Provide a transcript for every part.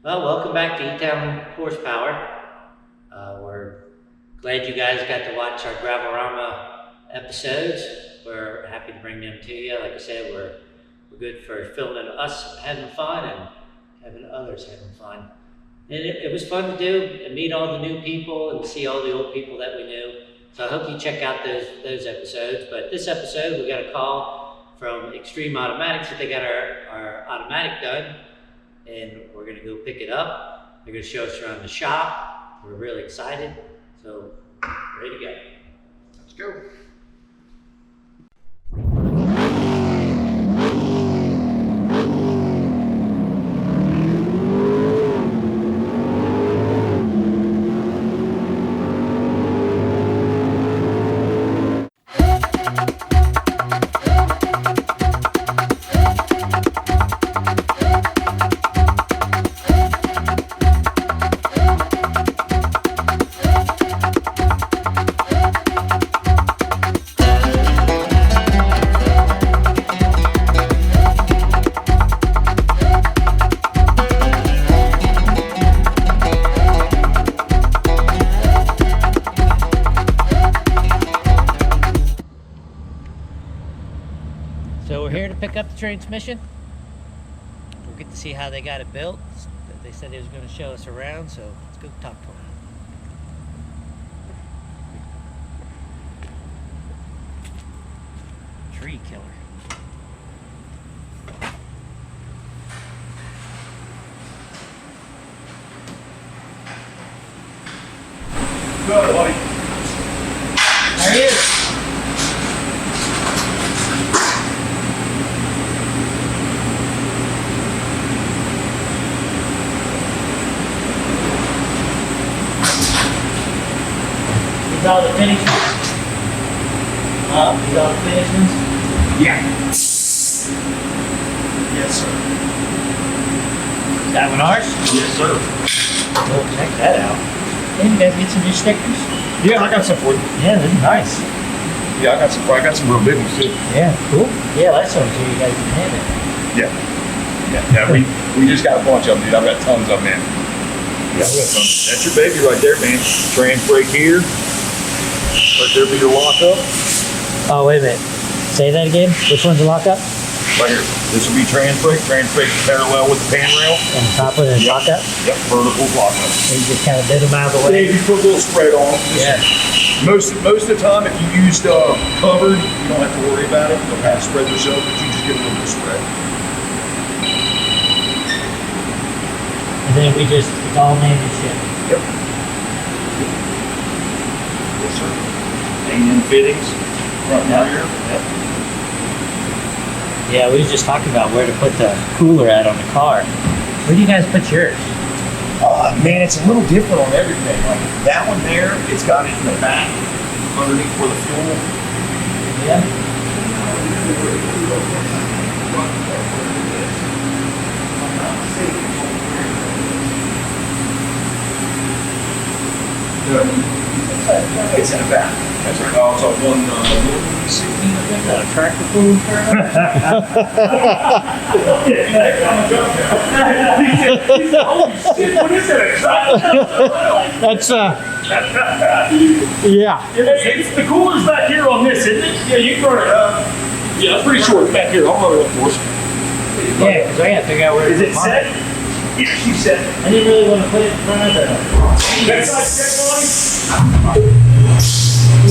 Well, welcome back to E-Town Horsepower. We're glad you guys got to watch our Gravelrama episodes. We're happy to bring them to you. Like I said, we're good for filming us having fun and having others having fun. And it was fun to do and meet all the new people and see all the old people that we knew. So I hope you check out those episodes. But this episode, we got a call from Extreme Automatics that they got our automatic done. And we're gonna go pick it up. They're gonna show us around the shop. We're really excited. So, ready to go. Let's go. So we're here to pick up the transmission. We'll get to see how they got it built. They said they was going to show us around, so let's go talk to them. Tree killer. Good, buddy. There he is. These all the finished ones? These all the finished ones? Yeah. Yes, sir. That one ours? Yes, sir. We'll check that out. Hey, you guys get some new stickers? Yeah, I got some for you. Yeah, they're nice. Yeah, I got some real big ones too. Yeah, cool. Yeah, last time you guys didn't have it. Yeah. We just got a bunch of them, dude. I've got tons of them, man. Yeah, I got tons. That's your baby right there, man. Trans brake here. Right there be your lockup. Oh, wait a minute. Say that again. Which one's a lockup? Right here. This will be trans brake. Trans brake parallel with the pan rail. And the top of the lockup? Yep, vertical lockup. And you just kind of bid them out of the way? Yeah, you put a little spread on them. Yeah. Most of the time, if you used covered, you don't have to worry about it. They'll kind of spread themselves, but you just get a little bit of spread. And then we just, it's all made and shipped. Yep. Yes, sir. And fittings, front and rear. Yep. Yeah, we were just talking about where to put the cooler at on the car. Where do you guys put yours? Man, it's a little different on everything. Like that one there, it's got it in the back, underneath for the fuel. Yeah. It's in the back. That's right. Oh, it's a 116, I think. Is that a tractor pull? What is that? That's yeah. It's the cooler's back here on this, isn't it? Yeah, you can run it up. Yeah, I'm pretty sure it's back here. I'll run it up for us. Yeah, because I got to figure out where Is it set? Yeah, she said. I didn't really want to put it in front of the... That side set, Lonnie?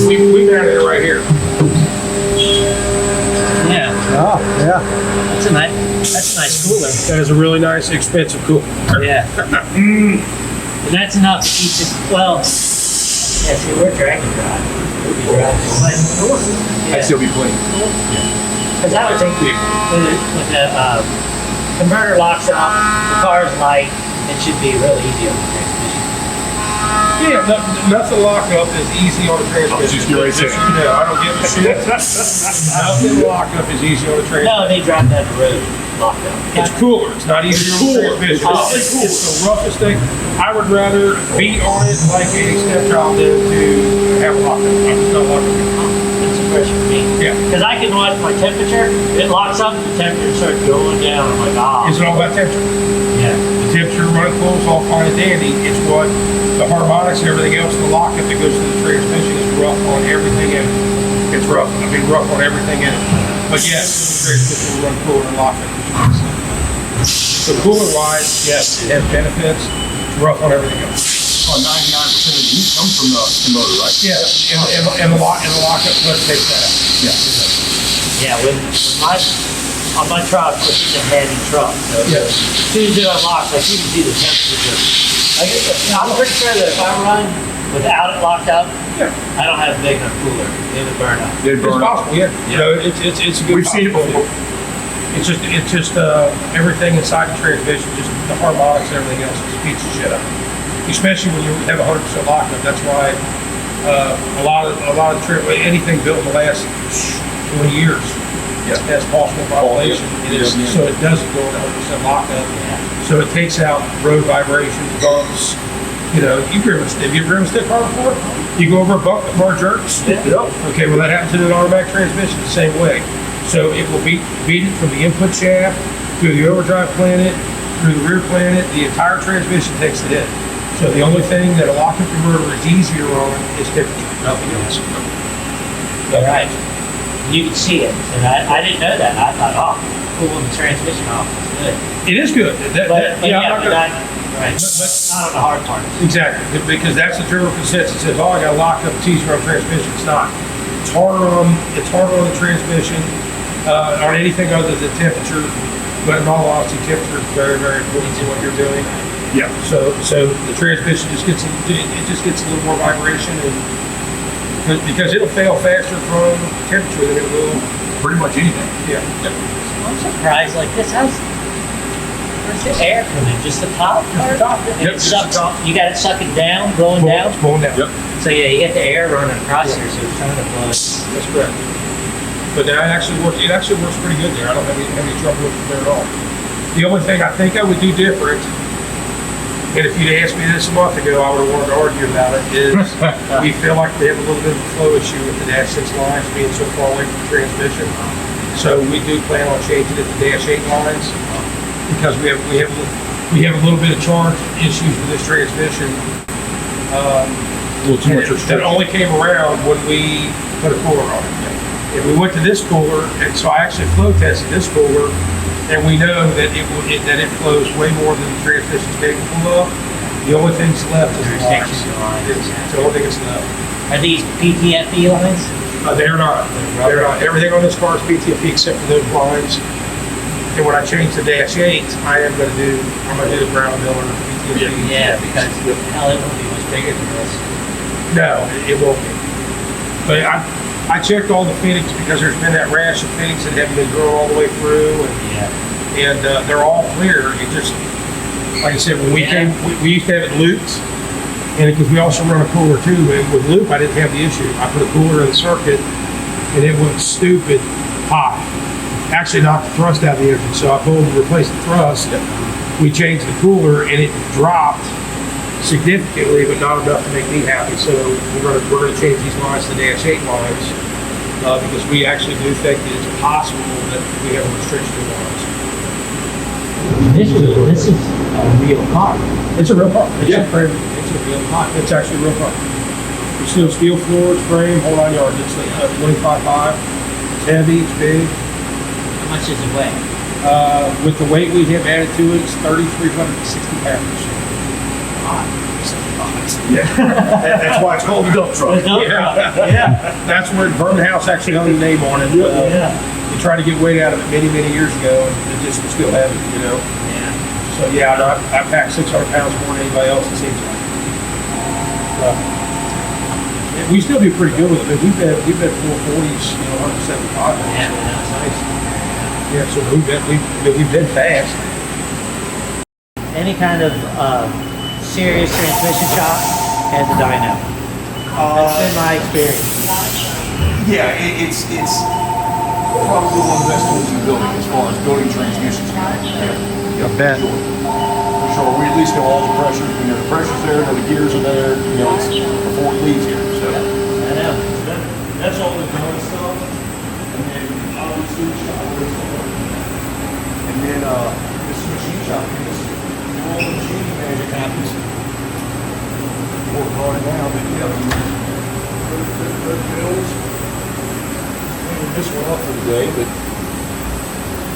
We got it right here. Yeah. Oh, yeah. That's a nice cooler. That is a really nice, expensive cooler. Yeah. And that's enough to keep it, well, yeah, see, we're dragging dry. We'll be dragging. I'd still be clean. Because I would think with the converter locks off, the car's light, it should be really easy on the transmission. Yeah, nothing lock up is easy on a transmission. Yeah, I don't give a shit. Nothing lock up is easy on a transmission. No, they drive down the road locked up. It's cooler. It's not easy on a transmission. It's the roughest thing. I would rather be on it like a stepchild than to have a lockup. I'm just not locking it. That's a pressure for me. Yeah. Because I can watch my temperature. It locks up, the temperature starts going down. I'm like, ah. Is it all about temperature? Yeah. The temperature running cool is all fine and dandy. It's what the harmonics and everything else, the lockup that goes to the transmission is rough on everything in it. It's rough. I mean, rough on everything in it. But yes, the transmission will run cooler and lockup. So cooler wise, yes, it has benefits. It's rough on everything else. 99% of the heat comes from the motor, right? Yeah, and the lockup clutch takes that out. Yeah, when on my truck, which is a heavy truck, so Yeah. as soon as it unlocks, like you can see the temperature. I'm pretty sure that if I run without it locked up, Yeah. I don't have a big enough cooler. It would burn up. It'd It's burn up. possible, yeah. You know, it's a good We've seen it possibility. before. It's just everything inside the transmission, just the harmonics and everything else just beats the shit up. Especially when you have 100% lockup. That's why a lot of anything built in the last 20 years has possible violation. So it doesn't go into 100% lockup. So it takes out road vibrations, bumps. You know, have you driven a stick car before? You go over a bump, the car jerks. Yeah. Okay, well that happens to an automatic transmission the same way. So it will beat it from the input shaft through the overdrive planet, through the rear planet. The entire transmission takes the hit. So the only thing that a lockup converter is easier on is temperature, nothing else. All right. You can see it, and I didn't know that. I thought, cooling the transmission off is good. It is good. But Yeah, I'm not gonna- right. Not on the hard part. Exactly, because that's the general consensus. Says, "Oh, I got to lock up. It's easier on transmission." It's not. It's harder on the transmission, on anything other than temperature. But in all honesty, temperature is very, very important to what you're doing. Yeah. So the transmission just gets a little more vibration, and because it'll fail faster from temperature than it will. Pretty much anything. Yeah. I'm surprised. Like this house, where's the air coming? Just the top part? And Yep, it just the sucks. top. You got it sucking down, blowing down. It's blowing down. Yep. So yeah, you get the air running across here, so it's trying to blow. That's correct. But that actually works. It actually works pretty good there. I don't have any trouble with it there at all. The only thing I think I would do different, and if you'd asked me this a month ago, I would have wanted to argue about it, is we feel like we have a little bit of a flow issue with the Dash 6 lines being so far away from the transmission. So we do plan on changing it to Dash 8 lines because we have a little bit of charge issues with this transmission. A little too much That restriction. only came around when we put a cooler on it. And we went to this cooler, and so I actually flow tested this cooler, and we know that it flows way more than the transmission's capable of. The only thing's left is the lines. It's the only thing that's left. Are these PTFE lines? They're not. They're not. Everything on this car is PTFE except for those lines. And when I change to Dash 8, I'm gonna do the Brown Miller PTFE. Yeah, because hell, it won't be much bigger than this. No, it won't be. But I checked all the fittings because there's been that rash of fittings that haven't been drilled all the way through, and they're all clear. It just, like I said, when we came, we used to have it looped, and because we also run a cooler too, and with loop I didn't have the issue. I put a cooler in the circuit, and it went stupid hot. Actually knocked the thrust out of the engine, so I pulled to replace the thrust. We changed the cooler, and it dropped significantly, but not enough to make me happy. So we're gonna change these lines to Dash 8 lines because we actually do think that it's possible that we have a restriction in lines. This is a real car. It's a real car. It's a real car. It's actually a real car. It's still steel floors, frame, whole 9 yards. It's 25.5. It's heavy. It's big. How much does it weigh? With the weight we have added to it, it's 3,360 pounds. Yeah. That's why it's called a dump truck. Yeah. That's where Vermin House actually hung the name on it. We tried to get weight out of it many, many years ago, and it just was still heavy, you know. Yeah. So yeah, I packed 600 pounds more than anybody else, it seems like. We still do pretty good with it. We've been 440s, 175. Yeah, that's nice. Yeah, so we've been fast. Any kind of serious transmission shock at the dyno. That's been my experience. Yeah, it's probably one of the best tools in the building as far as building transmissions go. Yeah. I bet. For sure. We at least know all the pressure. The pressure's there, the gears are there. It's before it leaves here. So. I know. That's all the gun stuff. And then obviously shop. And then this machine shop, all the machine it happens. Working on it now, but yeah, those bills. Cleaning this one up for the day, but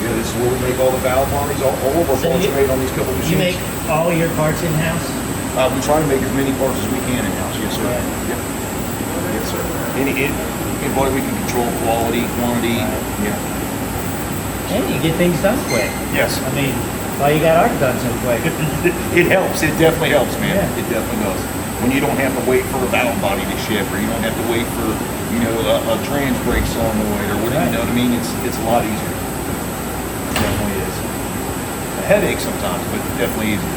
yeah, this is where we make all the valve bodies. All of our So parts you- are made on these couple machines. You make all your parts in-house? We try to make as many parts as we can in-house, yes, sir. Right. Yep. Yes, sir. Anybody we can control quality, quantity, yeah. And you get things done quick. Yes. I mean, why you got ours done so quick? It helps, it definitely helps, man. Yeah. It definitely does. When you don't have to wait for a valve body to ship, or you don't have to wait for, a trans brake solenoid, or whatever, you know what I mean? It's a lot easier. It definitely is. A headache sometimes, but definitely easier.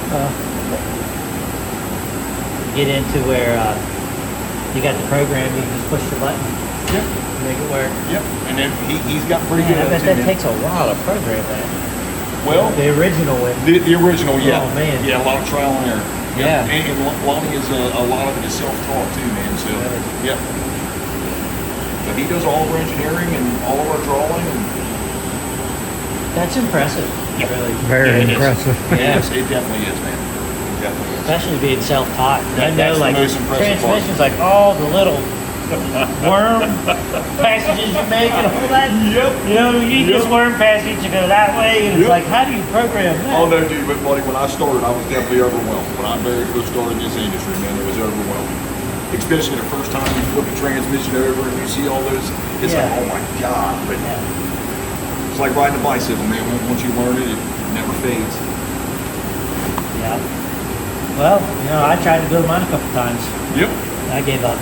Get into where you got the program, you can just push the button, Yep. make it work. Yep. And then he's got pretty Man, good I at bet it, that too, man. takes a while to program that. Well, The original one. the original, yeah. Oh, man. Yeah, a lot of trial and error. Yeah. And Lonnie is a lot of it is self-taught too, man. So, Really? yep. But he does all of our engineering and all of our drawing. And That's impressive. Yeah. Really. Very it is. impressive. Yeah. It definitely is, man. It definitely is. Especially being self-taught. That's the like most impressive part. transmissions, like all the little worm passages you make and all that. Yep. You know, you need this worm passage to go that way, and it's Yep. like, how do you program that? Oh no, dude, but buddy, when I started, I was definitely overwhelmed. When I very first started in this industry, man, it was overwhelming. Especially the first time you flip a transmission over and you see all those, it's Yeah. like, oh my God. But Yeah. it's like riding a bicycle, man. Once you learn it, it never fades. Yeah. Well, I tried to build mine a couple times. Yep. I gave up.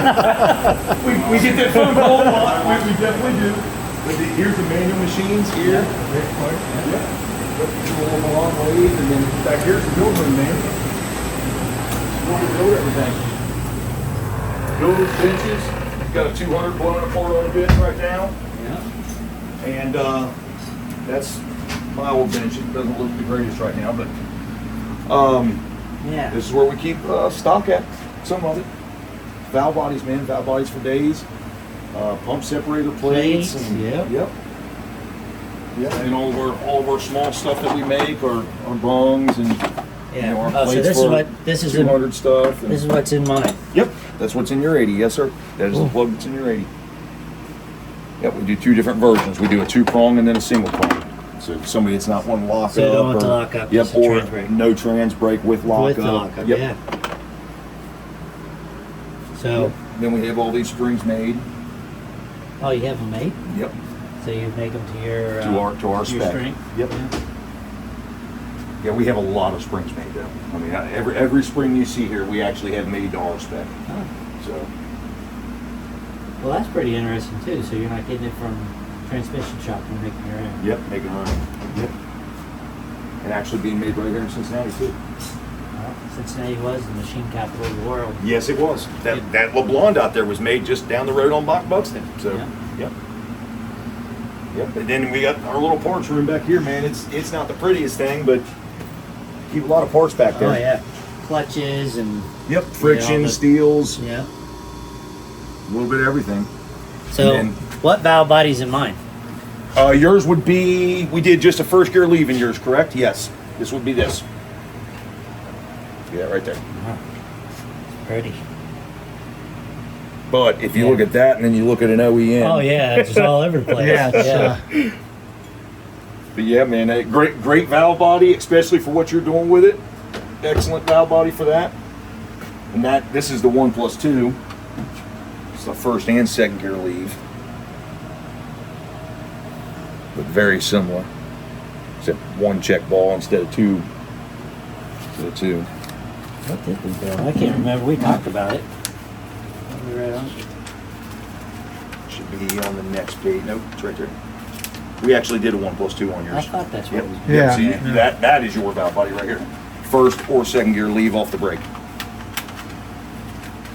We get that phone call a lot. We definitely do. But here's the manual machines here. Very important. Yep. Got the little long lathe, and then back here's the build room, man. Where we build everything. Build benches. Got a 200 blown apart on a bench right now. Yeah. And that's my old bench. It doesn't look the greatest right now, but Yeah. this is where we keep stock at. Some of it. Valve bodies, man. Valve bodies for days. Pump separator plates. Plates, And, yep. Yep. Yeah, and all of our small stuff that we make, our bungs and Yeah. our Oh, so plates this is for what this is. 200 stuff. And, This is what's in mine. yep, that's what's in your 80. Yes, sir. That is the plug that's in your 80. Yep, we do two different versions. We do a 2-prong and then a single prong. So if somebody that's not one lock So you up. don't want or, to lock up, Yep, just a or trans brake. no trans brake with lock With up. lockup. Yep. Yeah. So, Then we have all these springs made. oh, you have them made. Yep. So you make them to your To our your spec. strength? Yep. Yeah, we have a lot of springs made though. I mean, every spring you see here, we actually have made to our spec. Oh. So, Well, that's pretty interesting too. So you're not getting it from transmission shop, you're making your own. yep, making our own. Yep. And actually being made right here in Cincinnati too. Well, Cincinnati was the machine capital of the world. Yes, it was. That LeBlond out there was made just down the road on Buxton. So, Yeah. yep. Yep. And then we got our little parts room back here, man. It's not the prettiest thing, but keep a lot of parts back there. Oh yeah, clutches and Yep. Friction, the- steels, yeah. a little bit of everything. So And what valve body's in mine? Yours would be, we did just a first gear leave in yours, correct? Yes. This would be this. See that right there. Pretty. But if you Yeah. look at that and then you look at an OEM. Oh yeah, it's just all over the place. Yeah, it's, But yeah, man, a great valve body, especially for what you're doing with it. Excellent valve body for that. And this is the 1+2. It's the first and second gear leave. But very similar. Except one check ball instead of two. What did we do? I can't remember. We talked about it. We read on. Should be on the next page. Nope, it's right there. We actually did a 1+2 on I yours. thought that's Yep. what we Yep. Yeah. So that is your valve body right here. First or second gear leave off the brake.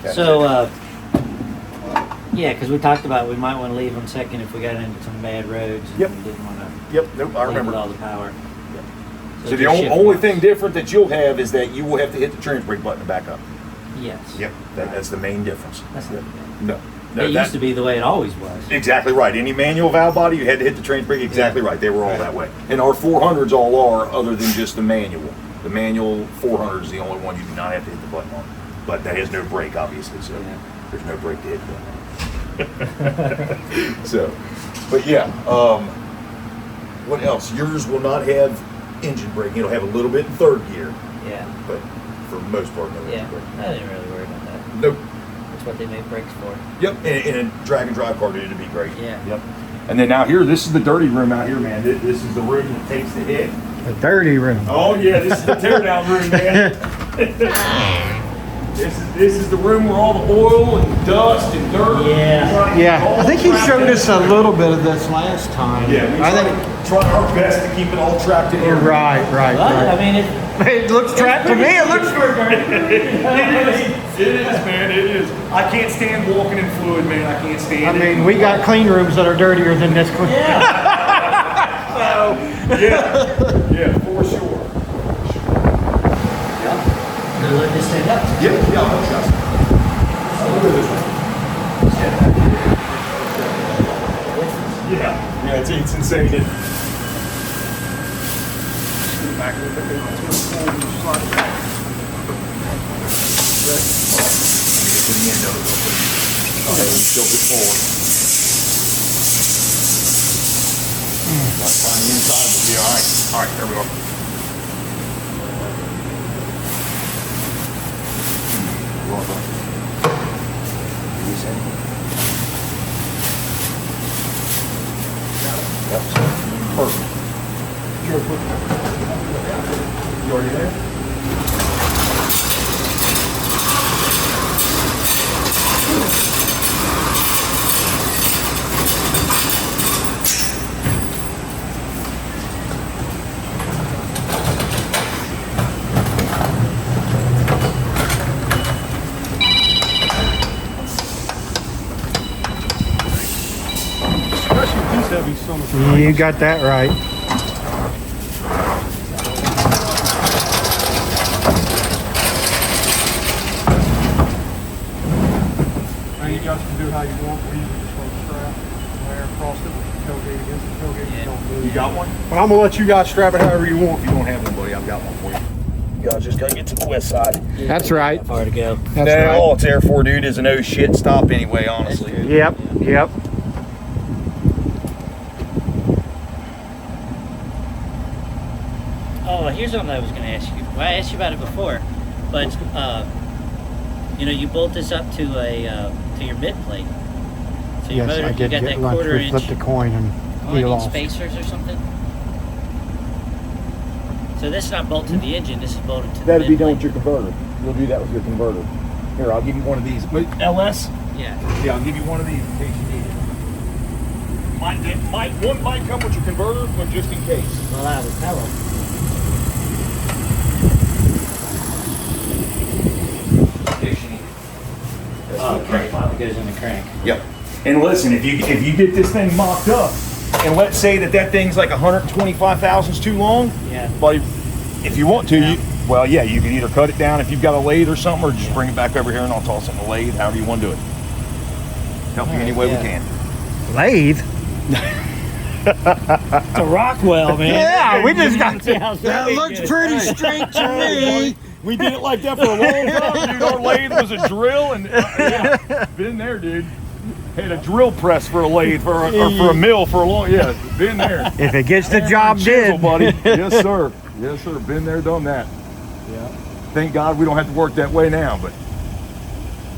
That's So, it. yeah, because we talked about we might want to leave them second if we got into some bad roads. And Yep. We didn't want to Yep. Nope. I leave with remember. all the power. So the just shift only once. thing different that you'll have is that you will have to hit the trans brake button to back up. Yes. Yep. That's the main difference. That's not bad. No. No, It used to be the way it always was. Exactly right. Any manual valve body, you had to hit the trans brake. Exactly right. They were all that way. And our 400s all are, other than just the manual. The manual 400 is the only one you do not have to hit the button on, but that has no brake, obviously, so there's no brake to hit that. So, but yeah, what else? Yours will not have engine braking. It'll have a little bit in third gear, Yeah. but for the most part, no Yeah. engine braking. I didn't really worry about that. Nope. That's what they make brakes for. Yep, and a drag and drive car it'd be great. Yeah. Yep. And then now here, this is the dirty room out here, man. This is the room that takes the hit. The dirty room. Oh yeah, this is the teardown room, man. This is the room where all the oil and dust and dirt. Yeah. Yeah, I think he showed us a little bit of this last time. Yeah, we try our best to keep it all trapped in here. Right, right, Well, I right. mean, It looks trapped to me. It looks It is, man. It is. I can't stand walking in fluid, man. I can't stand it. I mean, we got clean rooms that are dirtier than this clean. Yeah, for sure. Gonna load this thing up. Yeah, I'll trust it. I'll look at this one. Yeah, it's insane. Back a little bit. Let's go forward and slide it back. Let me get to the end of it real quick. Okay, tilt it forward. Let's find the inside, we'll be all right. All right, there we go. Roll it up. Yep, perfect. You already there? You got that right. Now you guys can do how you want. We usually just want to strap there across it with the tailgate against the tailgate. Yeah. Don't move. You got one? Well, I'm gonna let you guys strap it however you want. If you don't have one, buddy, I've got one for you. You guys just gotta get to the west side. That's right. How far to go? That's Nah, right. all it's there for, dude, is a no shit stop anyway, honestly. Yep, yep. Oh, here's something I was going to ask you. Well, I asked you about it before, but you know, you bolt this up to a to your mid plate. So your Yes, motor, I you did got get that lunch. quarter We inch. flipped a coin and Oh, I wheel need off. spacers or something. So this is not bolted to the engine. This is bolted to That'd the be mid done plate. with your converter. You'll do that with your converter. Here, I'll give you one of these. But LS? Yeah. Yeah, I'll give you one of these in case you need it. One might come with your converter, but just in case. Well, I would tell them. Oh, crank model goes in the crank. Yep. And listen, if you get this thing mocked up, and let's say that thing's like 125 thousandths too long, Yeah. buddy, if you want to, you can either cut it down if you've got a lathe or something, or just bring it back over here and I'll toss it in the lathe, however you want to do it. Help you any way we can. Lathe? It's a Rockwell, man. Yeah, we just got That that looks pretty straight to me. We did it like that for a long time, dude. Our lathe was a drill, and been there, dude. Had a drill press for a lathe or for a mill for a long, been there. If it gets the job Chisel, did. buddy. Yes, sir. Yes, sir. Been there, done that. Yeah. Thank God we don't have to work that way now, but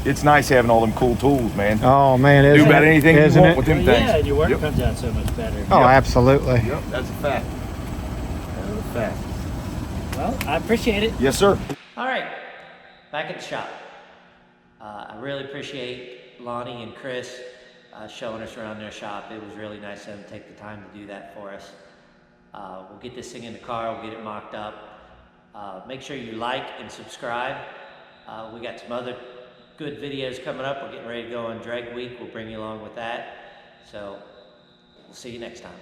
it's nice having all them cool tools, man. Oh man, Do isn't about it? anything you Isn't want it? with them Well, things. yeah, and your work Yep. comes out so much better. Oh, Yep. absolutely. Yep, that's a fact. That's a fact. Well, I appreciate it. Yes, sir. All right, back at the shop. I really appreciate Lonnie and Chris showing us around their shop. It was really nice of them to take the time to do that for us. We'll get this thing in the car, we'll get it mocked up. Make sure you like and subscribe. We got some other good videos coming up. We're getting ready to go on Drag Week. We'll bring you along with that. So we'll see you next time.